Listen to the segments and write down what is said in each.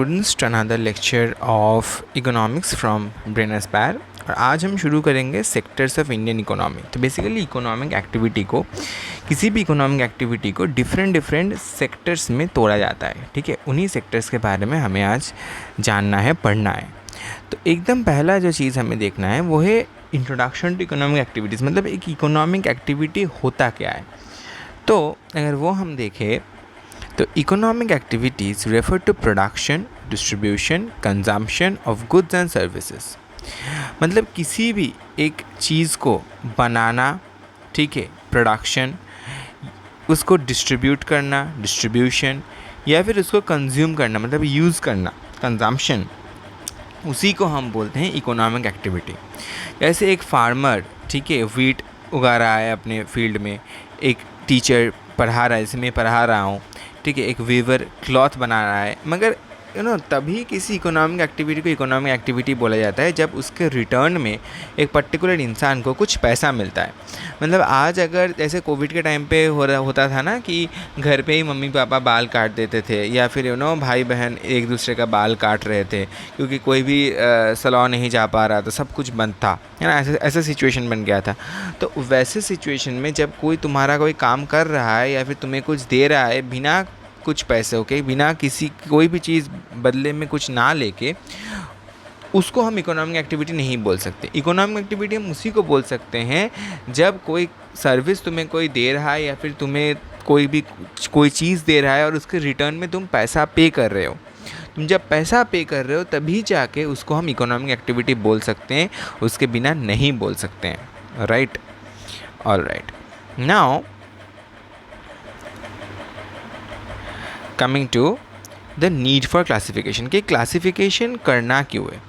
students to another lecture of economics from Brain Aspire। और आज हम शुरू करेंगे सेक्टर्स ऑफ इंडियन इकोनॉमी। तो बेसिकली इकोनॉमिक एक्टिविटी को, किसी भी इकोनॉमिक एक्टिविटी को डिफरेंट सेक्टर्स में तोड़ा जाता है। ठीक है, उन्हीं सेक्टर्स के बारे में हमें आज जानना है, पढ़ना है। तो एकदम पहला जो चीज़ हमें देखना है वो है इंट्रोडक्शन टू इकोनॉमिक एक्टिविटीज़, मतलब एक इकोनॉमिक एक्टिविटी होता क्या है। तो अगर वो हम देखें तो economic activities refer to production, distribution, consumption of goods and services. मतलब किसी भी एक चीज़ को बनाना, ठीक है, प्रोडक्शन, उसको डिस्ट्रीब्यूट करना, डिस्ट्रीब्यूशन, या फिर उसको कंज्यूम करना मतलब यूज़ करना, कंजम्पशन, उसी को हम बोलते हैं इकोनॉमिक एक्टिविटी। जैसे एक फार्मर, ठीक है, वीट उगा रहा है अपने फील्ड में, एक टीचर पढ़ा रहा है, जैसे मैं पढ़ा रहा हूँ, ठीक है, एक वीवर क्लॉथ बना रहा है, मगर तभी किसी इकोनॉमिक एक्टिविटी को इकोनॉमिक एक्टिविटी बोला जाता है जब उसके रिटर्न में एक पर्टिकुलर इंसान को कुछ पैसा मिलता है। मतलब आज अगर जैसे कोविड के टाइम पे होता था ना कि घर पे ही मम्मी पापा बाल काट देते थे, या फिर भाई बहन एक दूसरे का बाल काट रहे थे क्योंकि कोई भी सैलून नहीं जा पा रहा था, सब कुछ बंद था, है ना, ऐसा सिचुएशन बन गया था। तो वैसे सिचुएशन में जब कोई तुम्हारा कोई काम कर रहा है या फिर तुम्हें कुछ दे रहा है बिना कुछ पैसे, ओके, बिना किसी कोई भी चीज़ बदले में कुछ ना लेके, उसको हम इकोनॉमिक एक्टिविटी नहीं बोल सकते। इकोनॉमिक एक्टिविटी हम उसी को बोल सकते हैं जब कोई सर्विस तुम्हें कोई दे रहा है या फिर तुम्हें कोई चीज़ दे रहा है और उसके रिटर्न में तुम पैसा पे कर रहे हो। तुम जब पैसा पे कर रहे हो तभी जाके उसको हम इकोनॉमिक एक्टिविटी बोल सकते हैं, उसके बिना नहीं बोल सकते हैं। Right, all right. Now coming to the need for classification, कि क्लासिफिकेशन करना क्यों है।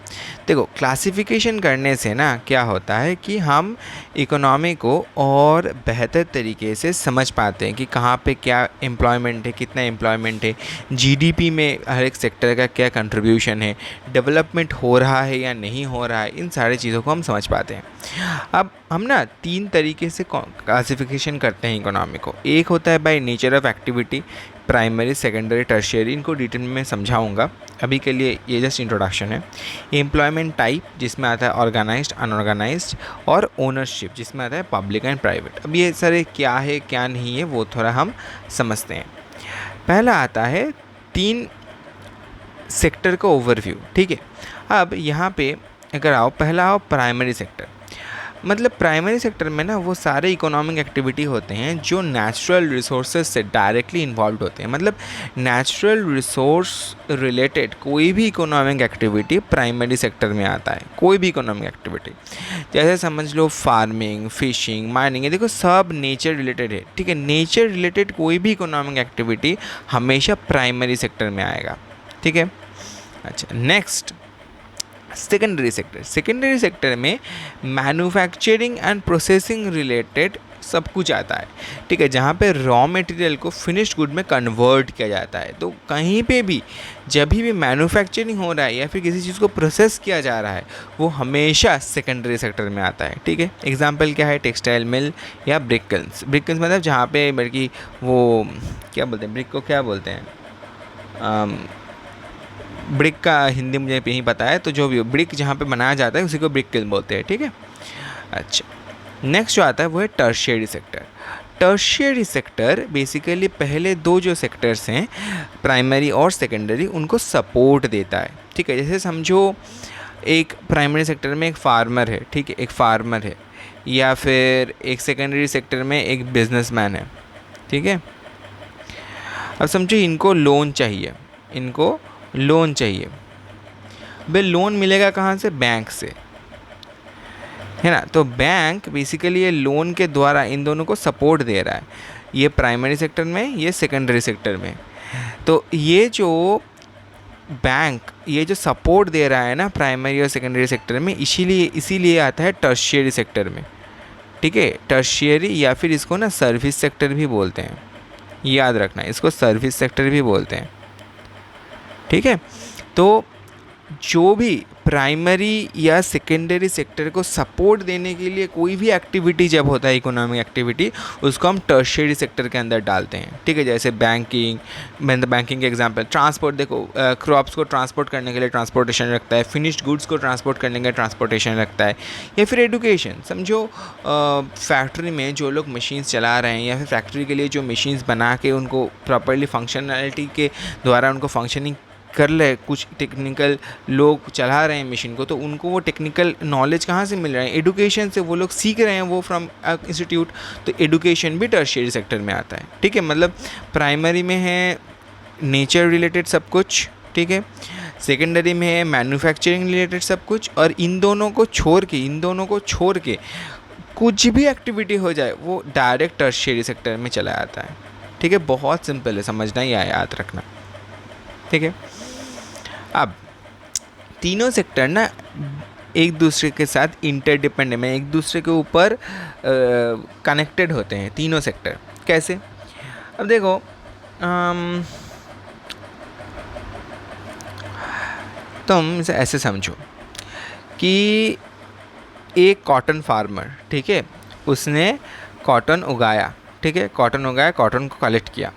देखो, क्लासिफिकेशन करने से ना क्या होता है कि हम इकोनॉमी को और बेहतर तरीके से समझ पाते हैं कि कहाँ पे क्या एम्प्लॉयमेंट है, कितना एम्प्लॉयमेंट है, जीडीपी में हर एक सेक्टर का क्या कंट्रीब्यूशन है, डेवलपमेंट हो रहा है या नहीं हो रहा है, इन सारी चीज़ों को हम समझ पाते हैं। अब हम ना 3 तरीके से क्लासिफिकेशन करते हैं इकोनॉमी को। एक होता है by nature of activity, primary, secondary, tertiary, इनको डिटेल में मैं समझाऊंगा, अभी के लिए ये जस्ट इंट्रोडक्शन है। एम्प्लॉयमेंट टाइप, जिसमें आता है ऑर्गेनाइज्ड, अनऑर्गेनाइज्ड, और ओनरशिप, जिसमें आता है पब्लिक एंड प्राइवेट। अब ये सारे क्या है क्या नहीं है वो थोड़ा हम समझते हैं। पहला आता है 3 सेक्टर का ओवरव्यू। ठीक है, अब यहाँ पे अगर आओ, पहला आओ प्राइमरी सेक्टर। मतलब प्राइमरी सेक्टर में ना वो सारे इकोनॉमिक एक्टिविटी होते हैं जो नेचुरल रिसोर्सेज से डायरेक्टली इन्वॉल्व होते हैं। मतलब नेचुरल रिसोर्स रिलेटेड कोई भी इकोनॉमिक एक्टिविटी प्राइमरी सेक्टर में आता है। कोई भी इकोनॉमिक एक्टिविटी, जैसे समझ लो फार्मिंग, फिशिंग, माइनिंग, ये देखो सब नेचर रिलेटेड है। ठीक है, नेचर रिलेटेड कोई भी इकोनॉमिक एक्टिविटी हमेशा प्राइमरी सेक्टर में आएगा। ठीक है, अच्छा, next secondary sector. Secondary sector में मैन्युफैक्चरिंग एंड प्रोसेसिंग रिलेटेड सब कुछ आता है। ठीक है, जहाँ पे रॉ मटेरियल को फिनिश्ड गुड में कन्वर्ट किया जाता है। तो कहीं पे भी जब भी मैन्युफैक्चरिंग हो रहा है या फिर किसी चीज़ को प्रोसेस किया जा रहा है, वो हमेशा सेकेंडरी सेक्टर में आता है। ठीक है, एग्जांपल क्या है, टेक्सटाइल मिल या ब्रिक किल्न्स। ब्रिक किल्न्स मतलब जहाँ पे बल्कि वो क्या बोलते हैं, ब्रिक को क्या बोलते हैं, ब्रिक का हिंदी मुझे नहीं पता है, तो जो भी ब्रिक जहाँ पे बनाया जाता है उसी को ब्रिक किल्न बोलते हैं। ठीक है, अच्छा, नेक्स्ट जो आता है वो है tertiary sector. Tertiary sector basically पहले 2 जो सेक्टर्स हैं, प्राइमरी और सेकेंडरी, उनको सपोर्ट देता है। ठीक है, जैसे समझो एक प्राइमरी सेक्टर में एक फार्मर है, ठीक है, एक फार्मर है, या फिर एक सेकेंडरी सेक्टर में एक बिजनेसमैन है। ठीक है, अब समझो इनको लोन चाहिए, इनको लोन चाहिए। भाई लोन मिलेगा कहाँ से, बैंक से, है ना। तो बैंक बेसिकली ये लोन के द्वारा इन दोनों को सपोर्ट दे रहा है, ये प्राइमरी सेक्टर में, ये सेकेंडरी सेक्टर में। तो ये जो बैंक ये जो सपोर्ट दे रहा है ना प्राइमरी और सेकेंडरी सेक्टर में, इसीलिए आता है टर्शियरी सेक्टर में। ठीक है, टर्शियरी या फिर इसको ना सर्विस सेक्टर भी बोलते हैं, याद रखना, इसको सर्विस सेक्टर भी बोलते हैं। ठीक है, तो जो भी प्राइमरी या सेकेंडरी सेक्टर को सपोर्ट देने के लिए कोई भी एक्टिविटी जब होता है, इकोनॉमिक एक्टिविटी, उसको हम टर्शियरी सेक्टर के अंदर डालते हैं, ठीक है। जैसे बैंकिंग, बैंकिंग के एग्जांपल, ट्रांसपोर्ट, देखो क्रॉप्स को ट्रांसपोर्ट करने के लिए ट्रांसपोर्टेशन रखता है, फिनिश्ड गुड्स को ट्रांसपोर्ट करने के लिए ट्रांसपोर्टेशन रखता है। या फिर एडुकेशन, समझो फैक्ट्री में जो लोग मशीन्स चला रहे हैं या फिर फैक्ट्री के लिए जो मशीन्स बना के उनको प्रॉपरली फंक्शनैलिटी के द्वारा उनको फंक्शनिंग कर ले, कुछ टेक्निकल लोग चला रहे हैं मशीन को, तो उनको वो टेक्निकल नॉलेज कहाँ से मिल रहा है? एडुकेशन से वो लोग सीख रहे हैं, वो फ्रॉम इंस्टीट्यूट। तो एडुकेशन भी टर्शियरी सेक्टर में आता है, ठीक है। मतलब प्राइमरी में है नेचर रिलेटेड सब कुछ, ठीक है। सेकेंडरी में है मैन्युफैक्चरिंग रिलेटेड सब कुछ, और इन दोनों को छोड़ के कुछ भी एक्टिविटी हो जाए वो डायरेक्ट टर्शियरी सेक्टर में चला जाता है, ठीक है। बहुत सिंपल है, समझना या याद रखना, ठीक है। अब तीनों सेक्टर ना एक दूसरे के साथ इंटरडिपेंडेंट है, एक दूसरे के ऊपर कनेक्टेड होते हैं तीनों सेक्टर। कैसे? अब देखो तुम इसे ऐसे समझो कि एक कॉटन फार्मर, ठीक है, उसने कॉटन उगाया, ठीक है, कॉटन को कलेक्ट किया,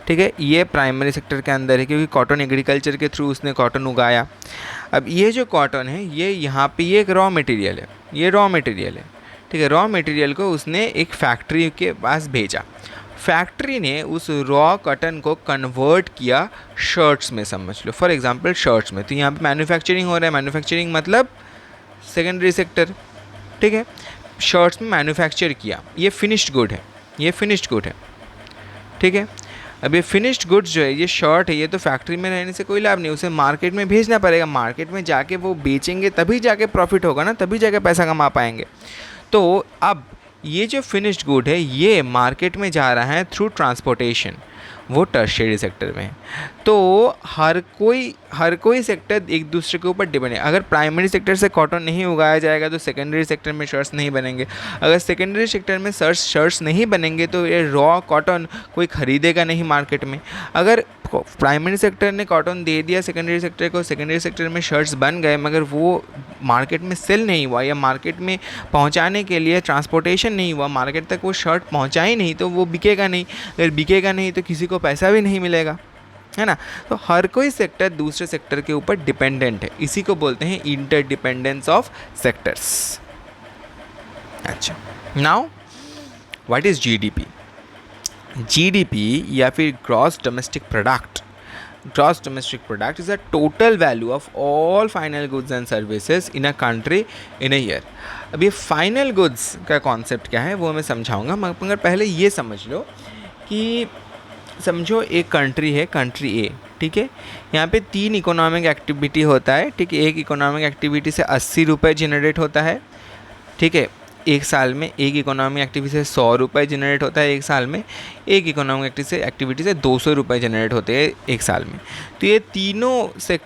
ठीक है। ये प्राइमरी सेक्टर के अंदर है क्योंकि कॉटन एग्रीकल्चर के थ्रू उसने कॉटन उगाया। अब ये जो कॉटन है ये यहाँ पे ये एक रॉ मटेरियल है, ये रॉ मटेरियल है, ठीक है। रॉ मटेरियल को उसने एक फैक्ट्री के पास भेजा, फैक्ट्री ने उस रॉ कॉटन को कन्वर्ट किया शर्ट्स में, समझ लो फॉर एग्जांपल शर्ट्स में। तो यहाँ पे मैन्युफैक्चरिंग हो रहा है, मैन्युफैक्चरिंग मतलब सेकेंडरी सेक्टर, ठीक है। शर्ट्स में मैन्युफैक्चर किया, ये फिनिश्ड गुड है, ये फिनिश्ड गुड है, ठीक है। अब ये फिनिश्ड गुड्स जो है, ये शर्ट है, ये तो फैक्ट्री में रहने से कोई लाभ नहीं, उसे मार्केट में भेजना पड़ेगा, मार्केट में जाके वो बेचेंगे तभी जाके प्रॉफिट होगा ना, तभी जाके पैसा कमा पाएंगे। तो अब ये जो फिनिश्ड गुड है ये मार्केट में जा रहा है थ्रू ट्रांसपोर्टेशन, वो टर्शियरी सेक्टर में है। तो हर कोई सेक्टर एक दूसरे के ऊपर डिपेंड है। अगर प्राइमरी सेक्टर से कॉटन नहीं उगाया जाएगा तो सेकेंडरी सेक्टर में शर्ट्स नहीं बनेंगे, अगर सेकेंडरी सेक्टर में शर्ट्स नहीं बनेंगे तो ये रॉ कॉटन कोई ख़रीदेगा नहीं मार्केट में। अगर प्राइमरी सेक्टर ने कॉटन दे दिया सेकेंडरी सेक्टर को, सेकेंडरी सेक्टर में शर्ट्स बन गए मगर वो मार्केट में सेल नहीं हुआ या मार्केट में पहुंचाने के लिए ट्रांसपोर्टेशन नहीं हुआ, मार्केट तक वो शर्ट पहुंचा ही नहीं, तो वो बिकेगा नहीं। अगर बिकेगा नहीं तो किसी को पैसा भी नहीं मिलेगा, है ना। तो हर कोई सेक्टर दूसरे सेक्टर के ऊपर डिपेंडेंट है, इसी को बोलते हैं इंटरडिपेंडेंस ऑफ सेक्टर्स। अच्छा, now what is GDP? GDP या फिर gross domestic product is the total value of all final goods and services in a country in a year. अब ये फाइनल गुड्स का कॉन्सेप्ट क्या है वो मैं समझाऊंगा, मगर पहले ये समझ लो कि समझो एक कंट्री है, कंट्री ए, ठीक है। यहाँ पे 3 इकोनॉमिक एक्टिविटी होता है, ठीक है। एक इकोनॉमिक एक्टिविटी से 80 रुपये जनरेट होता है, ठीक है। एक साल में एक इकोनॉमिक एक्टिविटी से 100 रुपये जनरेट होता है एक साल में, एक इकोनॉमिक एक्टिविटी से 200 रुपये जनरेट होते हैं एक साल में। तो ये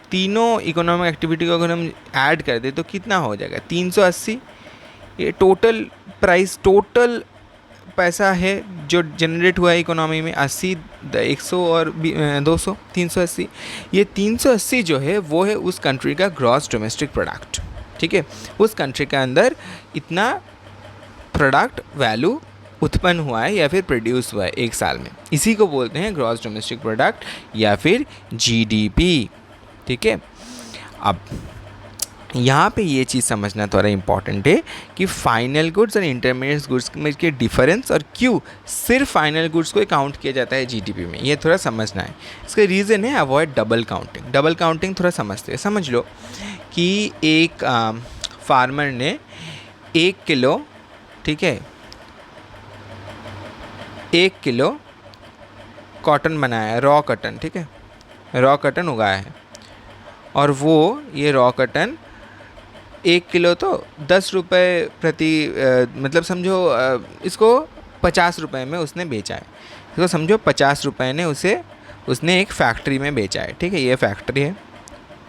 तीनों इकोनॉमिक एक्टिविटी को अगर हम ऐड कर दें तो कितना हो जाएगा? 380। ये टोटल पैसा है जो जनरेट हुआ है इकोनॉमी में, 80, 100 और 200, 380। ये 380 जो है वो है उस कंट्री का ग्रॉस डोमेस्टिक प्रोडक्ट, ठीक है। उस कंट्री के अंदर इतना प्रोडक्ट वैल्यू उत्पन्न हुआ है या फिर प्रोड्यूस हुआ है एक साल में, इसी को बोलते हैं ग्रॉस डोमेस्टिक प्रोडक्ट या फिर जीडीपी, ठीक है। अब यहाँ पे ये चीज़ समझना थोड़ा इम्पॉर्टेंट है कि फाइनल गुड्स और इंटरमीडिएट गुड्स में के डिफरेंस और क्यों सिर्फ फाइनल गुड्स को काउंट किया जाता है जीडीपी में, ये थोड़ा समझना है। इसका रीज़न है avoid double counting. Double counting थोड़ा समझते हैं। समझ लो कि एक फार्मर ने 1 किलो, ठीक है, 1 किलो कॉटन बनाया है, रॉ कॉटन, ठीक है, रॉ कॉटन उगाया है, और वो ये रॉ कॉटन 1 किलो तो 10 रुपये प्रति, मतलब समझो इसको 50 रुपये में उसने बेचा है, इसको समझो 50 रुपये ने उसने एक फैक्ट्री में बेचा है, ठीक है। ये फैक्ट्री है,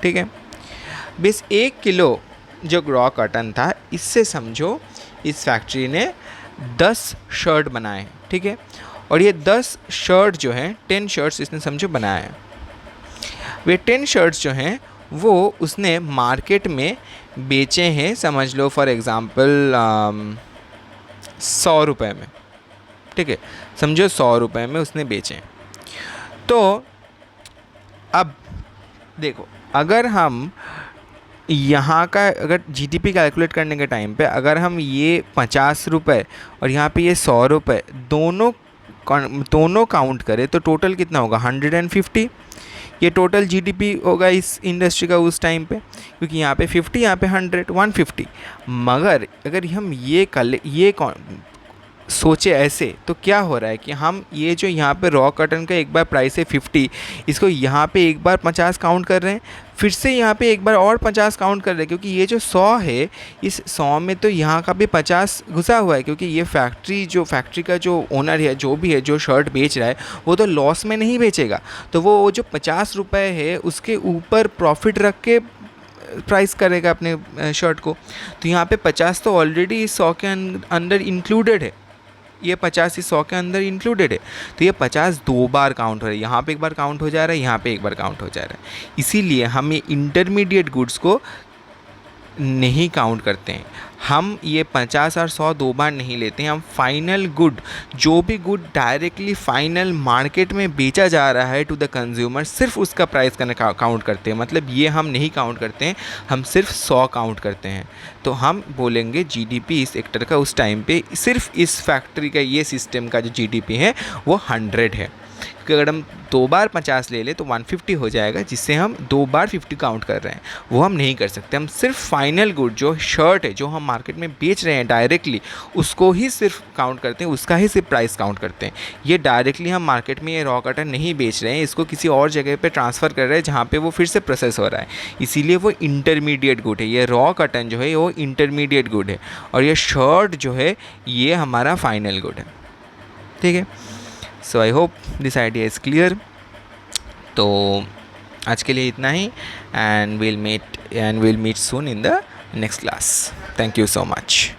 ठीक है। बस 1 किलो जो रॉ कॉटन था, इससे समझो इस फैक्ट्री ने 10 शर्ट बनाए, ठीक है। और ये 10 शर्ट जो हैं, 10 शर्ट्स इसने समझो बनाया है। वे 10 शर्ट्स जो हैं वो उसने मार्केट में बेचे हैं, समझ लो फॉर एग्ज़ाम्पल 100 रुपये में, ठीक है, समझो 100 रुपये में उसने बेचे हैं। तो अब देखो, अगर हम यहाँ का अगर जीडीपी कैलकुलेट करने के टाइम पे अगर हम ये 50 रुपये और यहाँ पे ये 100 रुपये दोनों काउंट करें तो टोटल कितना होगा 150। ये टोटल जीडीपी होगा इस इंडस्ट्री का उस टाइम पे, क्योंकि यहाँ पे 50, यहाँ पे 150। मगर अगर हम ये सोचे ऐसे तो क्या हो रहा है कि हम ये जो यहाँ पे रॉ कॉटन का एक बार प्राइस है 50, इसको यहाँ पे एक बार 50 काउंट कर रहे हैं, फिर से यहाँ पे एक बार और 50 काउंट कर रहे हैं, क्योंकि ये जो 100 है इस 100 में तो यहाँ का भी 50 घुसा हुआ है, क्योंकि ये फैक्ट्री का जो ओनर है, जो भी है, जो शर्ट बेच रहा है, वो तो लॉस में नहीं बेचेगा। तो वो जो 50 रुपये है उसके ऊपर प्रॉफिट रख के प्राइस करेगा अपने शर्ट को। तो यहाँ पे 50 तो ऑलरेडी इस 100 के अंदर इंक्लूडेड है, ये 50 इस 100 के अंदर इंक्लूडेड है। तो ये 50 दो बार काउंट हो रहा है, यहाँ पे एक बार काउंट हो जा रहा है, यहाँ पे एक बार काउंट हो जा रहा है। इसीलिए हम ये इंटरमीडिएट गुड्स को नहीं काउंट करते हैं। हम ये 50 और 100 दो बार नहीं लेते हैं। हम फाइनल गुड, जो भी गुड डायरेक्टली फाइनल मार्केट में बेचा जा रहा है टू द कंज्यूमर, सिर्फ उसका प्राइस का काउंट करते हैं। मतलब ये हम नहीं काउंट करते हैं, हम सिर्फ 100 काउंट करते हैं। तो हम बोलेंगे जीडीपी इस सेक्टर का उस टाइम पे सिर्फ इस फैक्ट्री का, ये सिस्टम का जो जीडीपी है वो 100 है। क्योंकि अगर हम दो बार 50 ले लें तो 150 हो जाएगा, जिससे हम दो बार 50 काउंट कर रहे हैं, वो हम नहीं कर सकते। हम सिर्फ फाइनल गुड जो शर्ट है, जो हम मार्केट में बेच रहे हैं डायरेक्टली, उसको ही सिर्फ काउंट करते हैं, उसका ही सिर्फ प्राइस काउंट करते हैं। ये डायरेक्टली हम मार्केट में ये रॉ कॉटन नहीं बेच रहे हैं, इसको किसी और जगह पे ट्रांसफ़र कर रहे हैं जहाँ पे वो फिर से प्रोसेस हो रहा है, इसीलिए वो इंटरमीडिएट गुड है। ये रॉ कॉटन जो है वो इंटरमीडिएट गुड है, और ये शर्ट जो है ये हमारा फाइनल गुड है, ठीक है। So I hope this idea is clear. तो आज के लिए इतना ही, and will meet soon in the next class. Thank you so much.